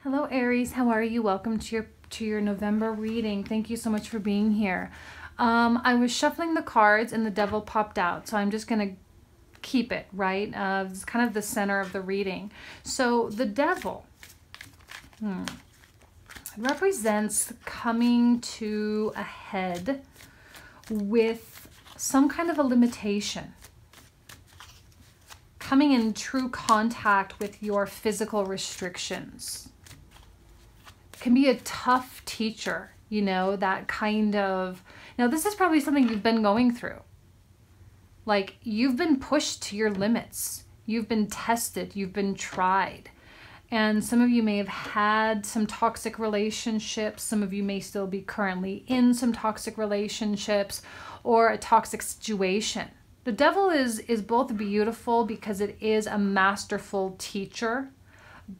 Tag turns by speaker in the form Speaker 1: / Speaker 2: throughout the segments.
Speaker 1: Hello Aries, how are you? Welcome to your November reading. Thank you so much for being here. I was shuffling the cards and the devil popped out, so I'm just going to keep it, right? It's kind of the center of the reading. So the devil represents coming to a head with some kind of a limitation. Coming in true contact with your physical restrictions. Can be a tough teacher, you know, that kind of, now this is probably something you've been going through. Like you've been pushed to your limits. You've been tested, you've been tried. And some of you may have had some toxic relationships. Some of you may still be currently in some toxic relationships or a toxic situation. The devil is both beautiful because it is a masterful teacher,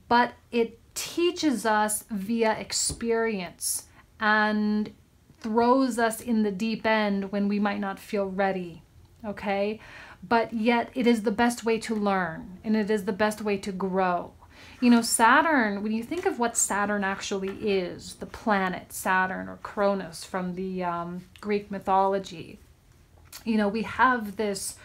Speaker 1: but it teaches us via experience and throws us in the deep end when we might not feel ready, okay? But yet it is the best way to learn and it is the best way to grow. You know, Saturn, when you think of what Saturn actually is, the planet Saturn or Cronus from the Greek mythology, you know, we have this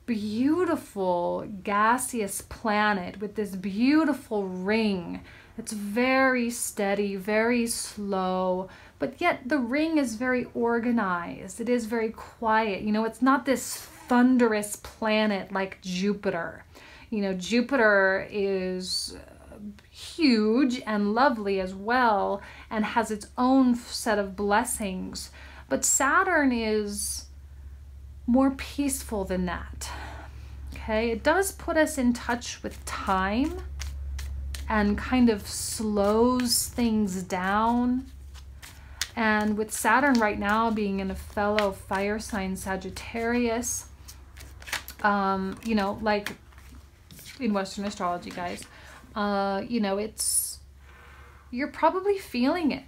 Speaker 1: beautiful gaseous planet with this beautiful ring. It's very steady, very slow, but yet the ring is very organized. It is very quiet. You know, it's not this thunderous planet like Jupiter. You know, Jupiter is huge and lovely as well and has its own set of blessings, but Saturn is more peaceful than that. Okay, it does put us in touch with time and kind of slows things down. And with Saturn right now being in a fellow fire sign Sagittarius, you know, like in Western astrology, guys, you know, you're probably feeling it.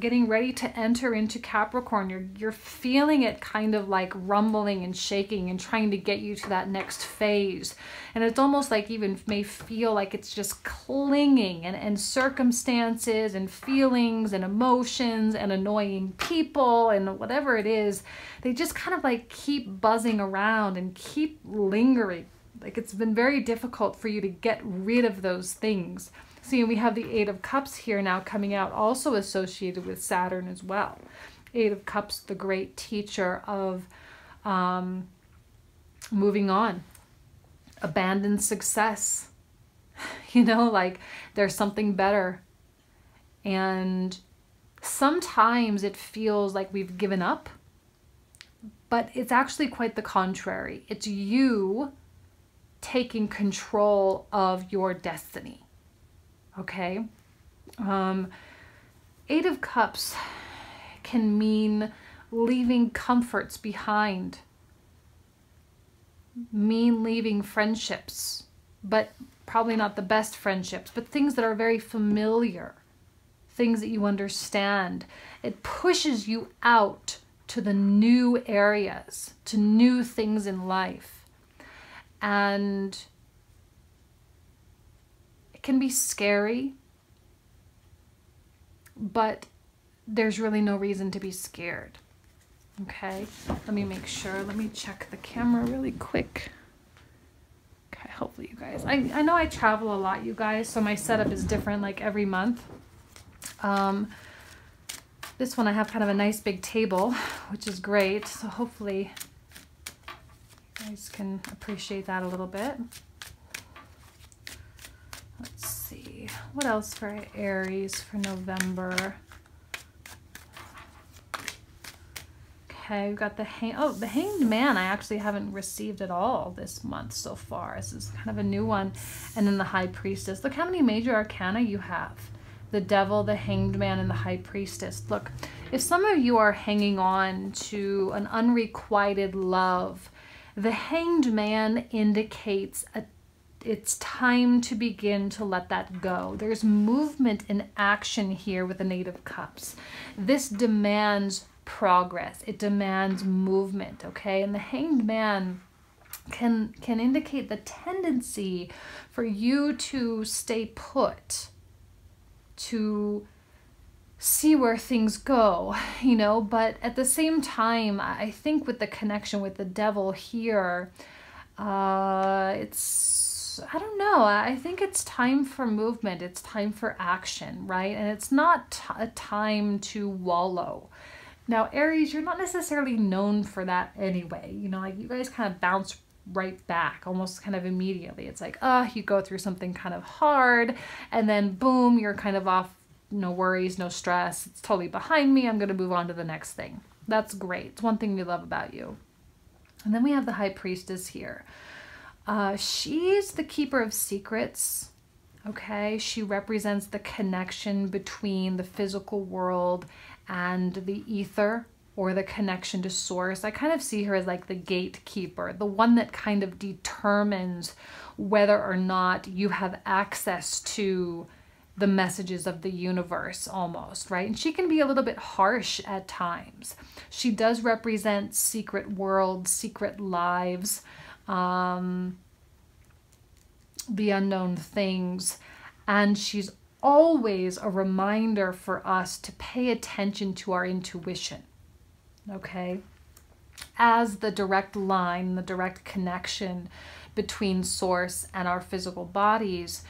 Speaker 1: Getting ready to enter into Capricorn, you're feeling it kind of like rumbling and shaking and trying to get you to that next phase. And it's almost like even may feel like it's just clinging and circumstances and feelings and emotions and annoying people and whatever it is, they just kind of like keep buzzing around and keep lingering. Like it's been very difficult for you to get rid of those things. See, we have the Eight of Cups here now coming out, also associated with Saturn as well. Eight of Cups, the great teacher of moving on, abandoned success. You know, like there's something better. And sometimes it feels like we've given up, but it's actually quite the contrary. It's you taking control of your destiny. Okay, Eight of Cups can mean leaving comforts behind, mean leaving friendships, but probably not the best friendships, but things that are very familiar, things that you understand. It pushes you out to the new areas, to new things in life. And can be scary, but there's really no reason to be scared. Okay, let me make sure. Let me check the camera really quick. Okay, hopefully you guys, I know I travel a lot, you guys, so my setup is different like every month. This one I have kind of a nice big table, which is great, so hopefully you guys can appreciate that a little bit. Let's see, what else for Aries for November? Okay, we've got the Hanged Man I actually haven't received at all this month so far. This is kind of a new one. And then the High Priestess. Look how many major arcana you have. The Devil, the Hanged Man, and the High Priestess. Look, if some of you are hanging on to an unrequited love, the Hanged Man indicates it's time to begin to let that go. There's movement and action here with the Eight of Cups. This demands progress. It demands movement, okay? And the Hanged Man can indicate the tendency for you to stay put to see where things go, you know. But at the same time, I think with the connection with the devil here, it's, I don't know, I think it's time for movement, it's time for action, right? And it's not a time to wallow. Now, Aries, you're not necessarily known for that anyway, you know, like you guys kind of bounce right back almost kind of immediately. It's like, you go through something kind of hard and then boom, you're kind of off. No worries, no stress. It's totally behind me. I'm going to move on to the next thing. That's great. It's one thing we love about you. And then we have the High Priestess here. She's the keeper of secrets. Okay. She represents the connection between the physical world and the ether, or the connection to source. I kind of see her as like the gatekeeper, the one that kind of determines whether or not you have access to the messages of the universe almost, right? And she can be a little bit harsh at times. She does represent secret worlds, secret lives, the unknown things. And she's always a reminder for us to pay attention to our intuition, okay? As the direct line, the direct connection between source and our physical bodies,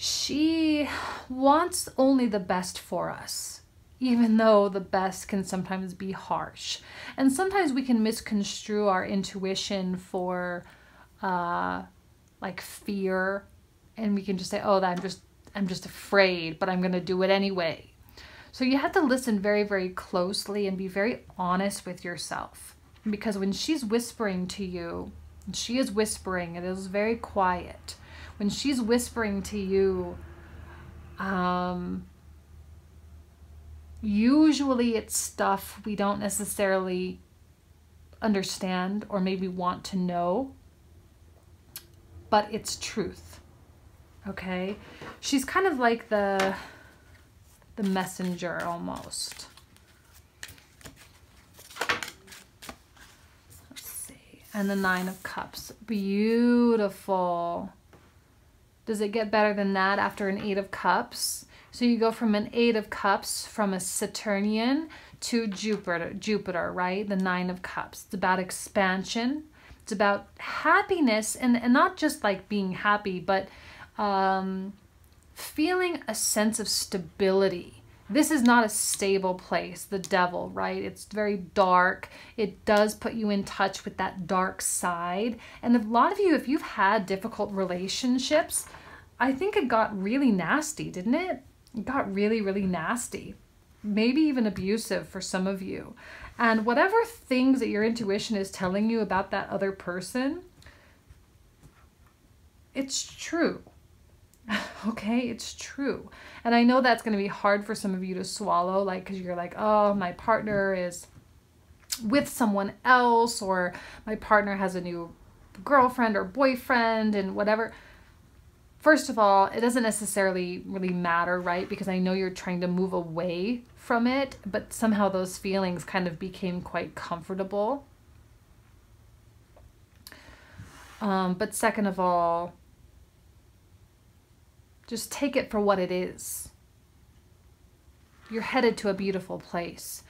Speaker 1: she wants only the best for us, even though the best can sometimes be harsh. And sometimes we can misconstrue our intuition for like fear, and we can just say, oh, I'm just afraid, but I'm going to do it anyway. So you have to listen very, very closely and be very honest with yourself, because when she's whispering to you, and she is whispering, it is very quiet. When she's whispering to you, usually it's stuff we don't necessarily understand or maybe want to know, but it's truth, okay? She's kind of like the messenger almost. Let's see. And the Nine of Cups. Beautiful. Does it get better than that after an Eight of Cups? So you go from an Eight of Cups, from a Saturnian to Jupiter, right? The Nine of Cups. It's about expansion. It's about happiness, and not just like being happy, but feeling a sense of stability. This is not a stable place, the devil, right? It's very dark. It does put you in touch with that dark side. And a lot of you, if you've had difficult relationships, I think it got really nasty, didn't it? It got really, really nasty. Maybe even abusive for some of you. And whatever things that your intuition is telling you about that other person, it's true. Okay, it's true. And I know that's going to be hard for some of you to swallow, like, because you're like, oh, my partner is with someone else, or my partner has a new girlfriend or boyfriend and whatever. First of all, it doesn't necessarily really matter, right? Because I know you're trying to move away from it, but somehow those feelings kind of became quite comfortable. But second of all, just take it for what it is. You're headed to a beautiful place.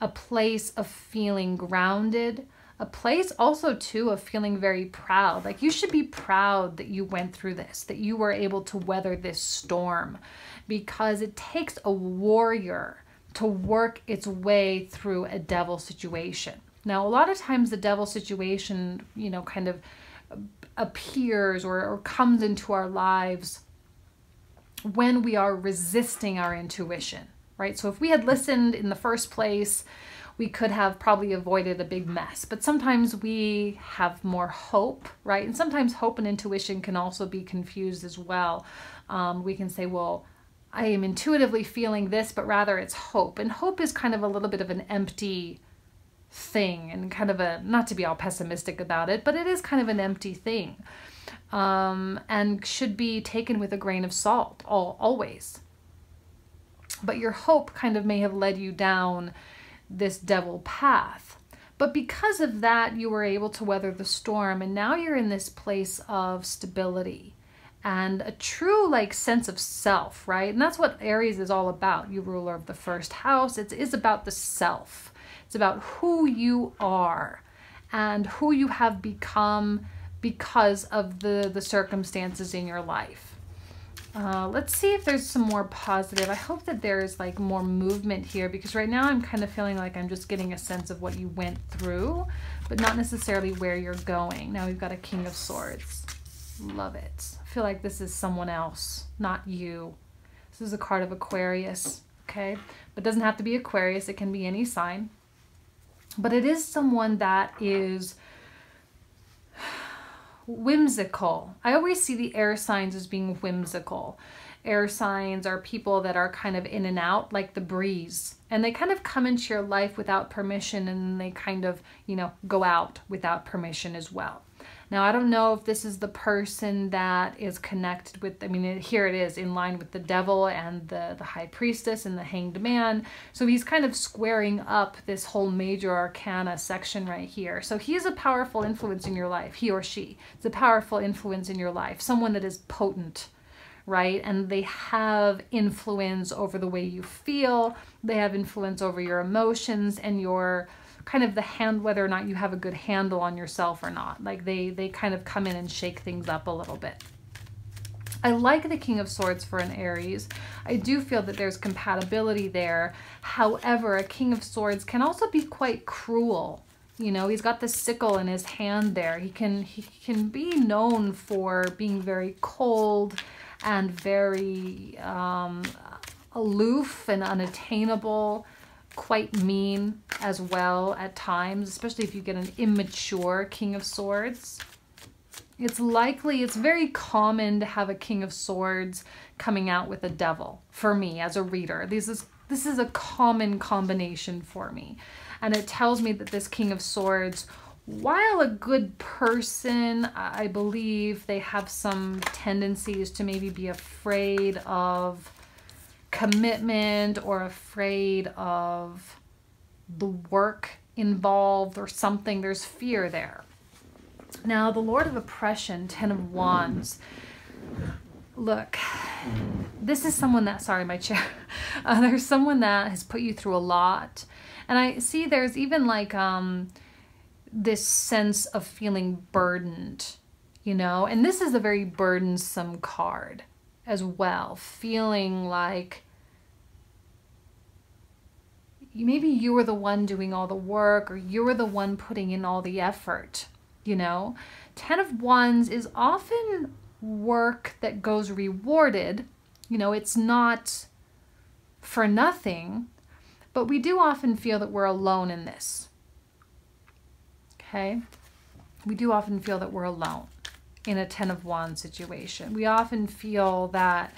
Speaker 1: A place of feeling grounded. A place also too of feeling very proud. Like, you should be proud that you went through this, that you were able to weather this storm, because it takes a warrior to work its way through a devil situation. Now, a lot of times the devil situation, you know, kind of appears or comes into our lives when we are resisting our intuition, right? So if we had listened in the first place, we could have probably avoided a big mess. But sometimes we have more hope, right? And sometimes hope and intuition can also be confused as well. We can say, well, I am intuitively feeling this, but rather it's hope. And hope is kind of a little bit of an empty thing, and kind of a, not to be all pessimistic about it, but it is kind of an empty thing. And should be taken with a grain of salt, always. But your hope kind of may have led you down this devil path. But because of that, you were able to weather the storm, and now you're in this place of stability. and a true like sense of self, right? And that's what Aries is all about. You ruler of the first house. It is about the self. It's about who you are and who you have become because of the circumstances in your life. Let's see if there's some more positive. I hope that there's like more movement here, because right now I'm kind of feeling like I'm just getting a sense of what you went through, but not necessarily where you're going. Now we've got a King of Swords. Love it. I feel like this is someone else, not you. This is a card of Aquarius, okay? But it doesn't have to be Aquarius. It can be any sign. But it is someone that is whimsical. I always see the air signs as being whimsical. Air signs are people that are kind of in and out, like the breeze. And they kind of come into your life without permission, and they kind of, you know, go out without permission as well. Now, I don't know if this is the person that is connected with, I mean, here it is in line with the devil and the high priestess and the hanged man. So he's kind of squaring up this whole major arcana section right here. So he is a powerful influence in your life, he or she. It's a powerful influence in your life, someone that is potent, right? And they have influence over the way you feel. They have influence over your emotions and your kind of whether or not you have a good handle on yourself or not. Like they kind of come in and shake things up a little bit. I like the King of Swords for an Aries. I do feel that there's compatibility there. However, a King of Swords can also be quite cruel. You know, he's got the sickle in his hand there. He can be known for being very cold and very aloof and unattainable, quite mean as well at times, especially if you get an immature King of Swords. It's very common to have a King of Swords coming out with a devil for me as a reader. This is a common combination for me. And it tells me that this King of Swords, while a good person, I believe they have some tendencies to maybe be afraid of commitment or afraid of the work involved or something. There's fear there. Now, the Lord of Oppression, 10 of Wands. Look, this is someone that, sorry, my chair. There's someone that has put you through a lot. And I see there's even like this sense of feeling burdened, you know? And this is a very burdensome card as well. Feeling like maybe you were the one doing all the work, or you were the one putting in all the effort, you know? 10 of Wands is often work that goes rewarded. You know, it's not for nothing, but we do often feel that we're alone in this. Okay? We do often feel that we're alone in a 10 of Wands situation. We often feel that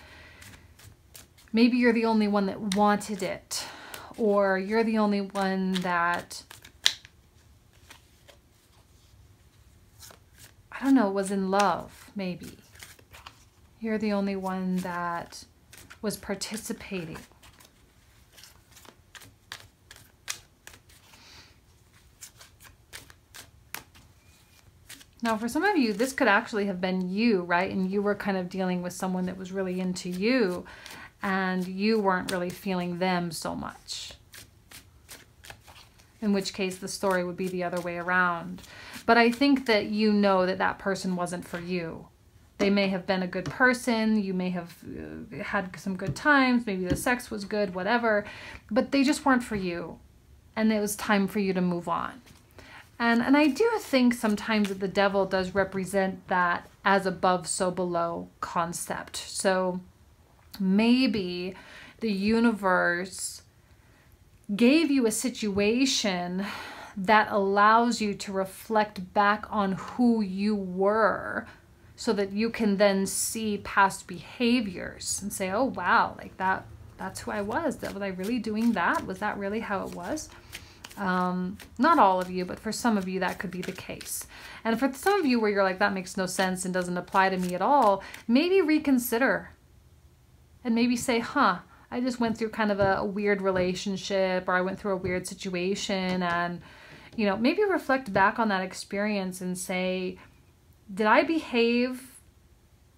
Speaker 1: maybe you're the only one that wanted it, or you're the only one that, I don't know, was in love, maybe. You're the only one that was participating. Now, for some of you, this could actually have been you, right? And you were kind of dealing with someone that was really into you, and you weren't really feeling them so much. In which case, the story would be the other way around. But I think that you know that that person wasn't for you. They may have been a good person. You may have had some good times. Maybe the sex was good, whatever. But they just weren't for you. And it was time for you to move on. And I do think sometimes that the devil does represent that as above, so below concept. So maybe the universe gave you a situation that allows you to reflect back on who you were, so that you can then see past behaviors and say, oh, wow, like that's who I was. Was I really doing that? Was that really how it was? Not all of you, but for some of you, that could be the case. And for some of you where you're like, that makes no sense and doesn't apply to me at all, maybe reconsider and maybe say, I just went through kind of a weird relationship, or I went through a weird situation, and, you know, maybe reflect back on that experience and say, did I behave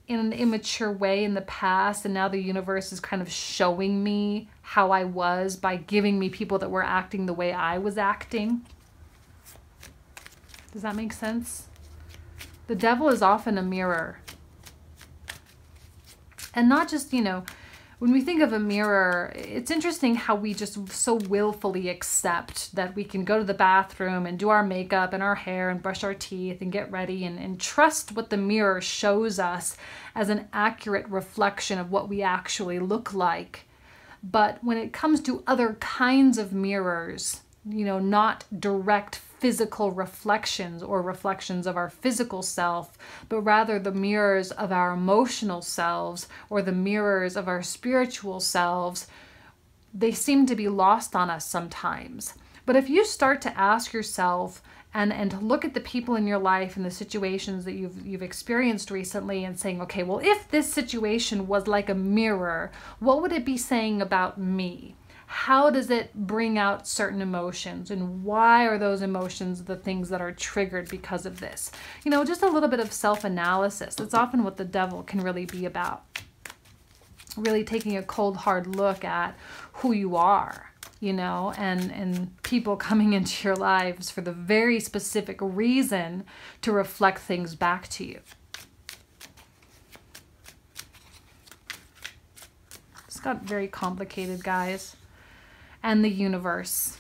Speaker 1: in an immature way in the past, and now the universe is kind of showing me how I was by giving me people that were acting the way I was acting. Does that make sense? The devil is often a mirror. And not just, you know, when we think of a mirror, it's interesting how we just so willfully accept that we can go to the bathroom and do our makeup and our hair and brush our teeth and get ready and trust what the mirror shows us as an accurate reflection of what we actually look like. But when it comes to other kinds of mirrors, you know, not direct physical reflections or reflections of our physical self, but rather the mirrors of our emotional selves or the mirrors of our spiritual selves, they seem to be lost on us sometimes. But if you start to ask yourself and look at the people in your life and the situations that you've experienced recently and saying, okay, well, if this situation was like a mirror, what would it be saying about me? How does it bring out certain emotions, and why are those emotions the things that are triggered because of this? You know, just a little bit of self-analysis. That's often what the devil can really be about. Really taking a cold, hard look at who you are, you know, and people coming into your lives for the very specific reason to reflect things back to you. It's got very complicated, guys. And the universe.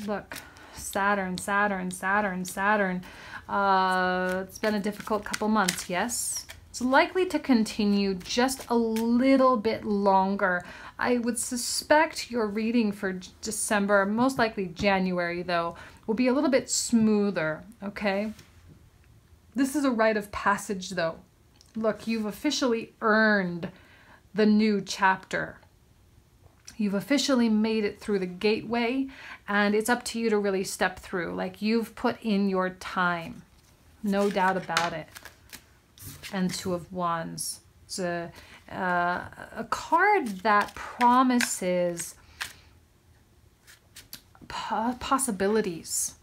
Speaker 1: Look, Saturn, Saturn, Saturn, Saturn. It's been a difficult couple months, yes. It's likely to continue just a little bit longer. I would suspect your reading for December, most likely January though, will be a little bit smoother, okay? This is a rite of passage though. Look, you've officially earned the new chapter. You've officially made it through the gateway, and it's up to you to really step through. Like, you've put in your time. No doubt about it. And Two of Wands. It's a card that promises possibilities.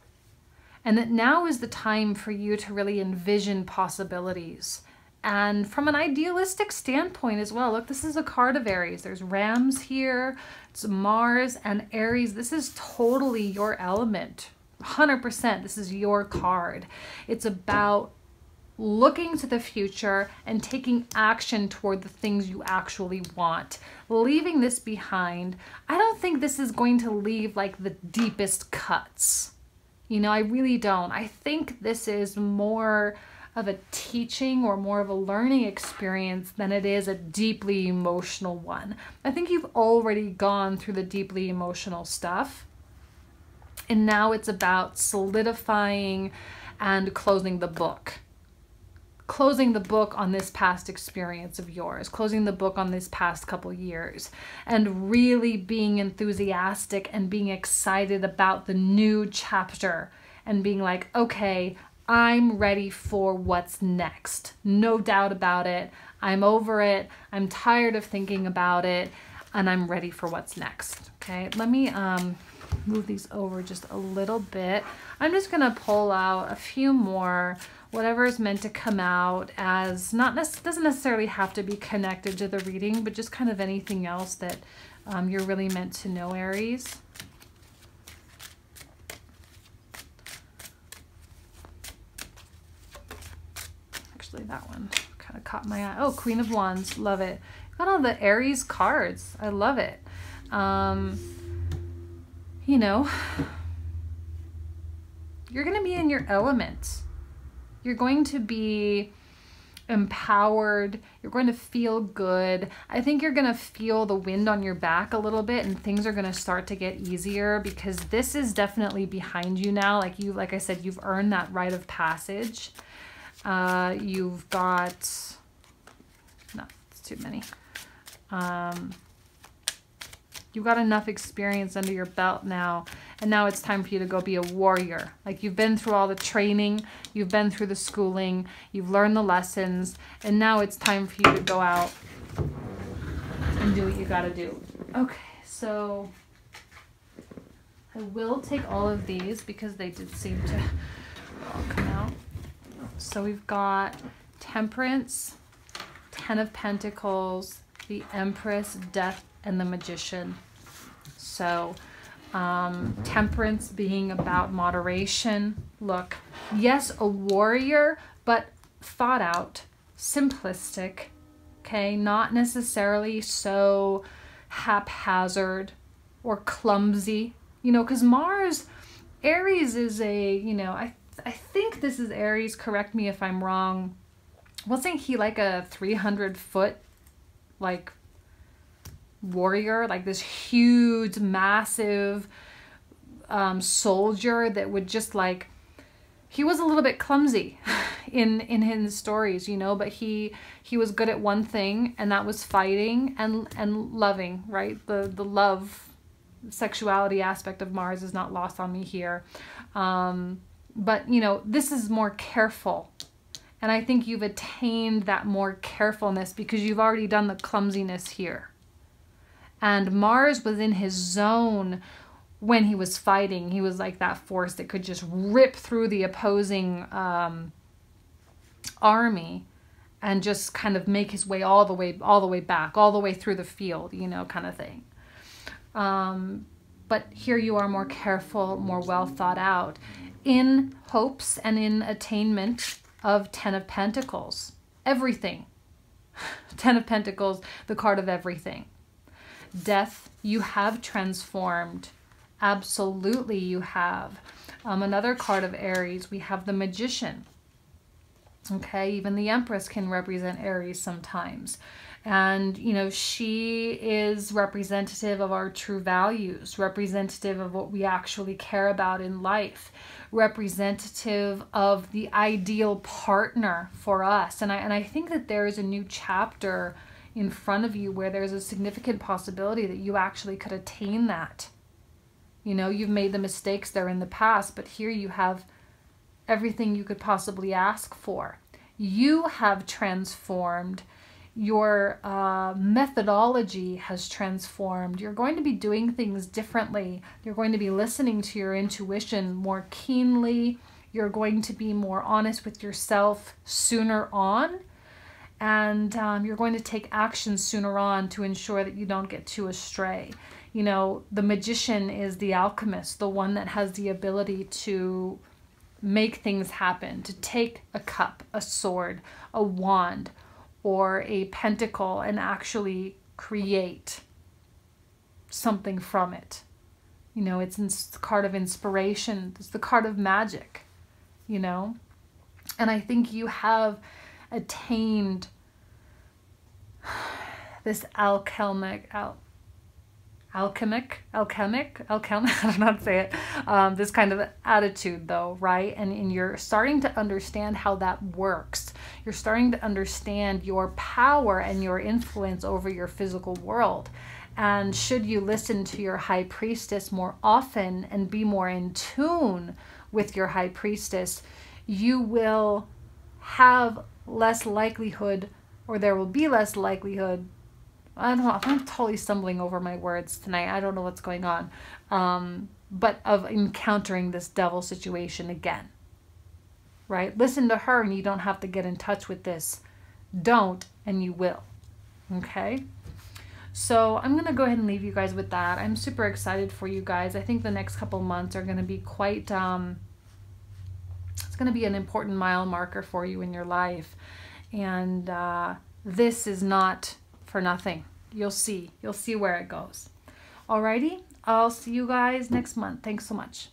Speaker 1: And that now is the time for you to really envision possibilities. And from an idealistic standpoint as well, look, this is a card of Aries. There's Rams here, it's Mars and Aries. This is totally your element, 100%. This is your card. It's about looking to the future and taking action toward the things you actually want. Leaving this behind, I don't think this is going to leave like the deepest cuts. You know, I really don't. I think this is more of a teaching or more of a learning experience than it is a deeply emotional one. I think you've already gone through the deeply emotional stuff, and now it's about solidifying and closing the book. Closing the book on this past experience of yours, closing the book on this past couple years, and really being enthusiastic and being excited about the new chapter and being like, okay, I'm ready for what's next. No doubt about it. I'm over it. I'm tired of thinking about it, and I'm ready for what's next. Okay, let me move these over just a little bit. I'm just gonna pull out a few more, whatever is meant to come out as doesn't necessarily have to be connected to the reading, but just kind of anything else that you're really meant to know, Aries. That one kind of caught my eye. Oh, Queen of Wands, love it. Got all the Aries cards. I love it. You know, you're going to be in your element. You're going to be empowered. You're going to feel good. I think you're going to feel the wind on your back a little bit, and things are going to start to get easier because this is definitely behind you now. Like I said, you've earned that rite of passage. You've got, no, it's too many. You've got enough experience under your belt now, and now it's time for you to go be a warrior. Like, you've been through all the training, you've been through the schooling, you've learned the lessons, and now it's time for you to go out and do what you gotta do. Okay, so I will take all of these because they did seem to all come out. So we've got Temperance, Ten of Pentacles, the Empress, Death, and the Magician. So Temperance being about moderation. Look, yes, a warrior, but thought out, simplistic, okay? Not necessarily so haphazard or clumsy, you know, because Mars, Aries is a, you know, I think this is Aries, correct me if I'm wrong. Wasn't he like a 300-foot, like, warrior, like this huge, massive soldier that would just like, he was a little bit clumsy in his stories, you know, but he was good at one thing, and that was fighting and loving, right? The love, sexuality aspect of Mars is not lost on me here. But, you know, this is more careful. And I think you've attained that more carefulness because you've already done the clumsiness here. And Mars was in his zone when he was fighting. He was like that force that could just rip through the opposing army and just kind of make his way all the way back, all the way through the field, you know, kind of thing. But here you are more careful, more well thought out, in hopes and in attainment of Ten of Pentacles. Everything. Ten of Pentacles, the card of everything. Death, you have transformed. Absolutely you have. Another card of Aries, we have the Magician. Okay, even the Empress can represent Aries sometimes. And, you know, she is representative of our true values, representative of what we actually care about in life, representative of the ideal partner for us. And I think that there is a new chapter in front of you where there's a significant possibility that you actually could attain that. You know, you've made the mistakes there in the past, but here you have everything you could possibly ask for. You have transformed. Your methodology has transformed. You're going to be doing things differently. You're going to be listening to your intuition more keenly. You're going to be more honest with yourself sooner on. And you're going to take action sooner on to ensure that you don't get too astray. You know, the Magician is the alchemist, the one that has the ability to make things happen, to take a cup, a sword, a wand, or a pentacle and actually create something from it. You know, it's the card of inspiration. It's the card of magic, you know. And I think you have attained this alchemic, I don't know how to say it, this kind of attitude though, right? And you're starting to understand how that works. You're starting to understand your power and your influence over your physical world. And should you listen to your high priestess more often and be more in tune with your high priestess, you will have less likelihood, or there will be less likelihood. I don't know, I'm totally stumbling over my words tonight. I don't know what's going on. But of encountering this devil situation again. Right? Listen to her and you don't have to get in touch with this. Don't, and you will. Okay? So I'm going to go ahead and leave you guys with that. I'm super excited for you guys. I think the next couple months are going to be quite, it's going to be an important mile marker for you in your life. And this is not for nothing. You'll see where it goes. Alrighty, I'll see you guys next month. Thanks so much.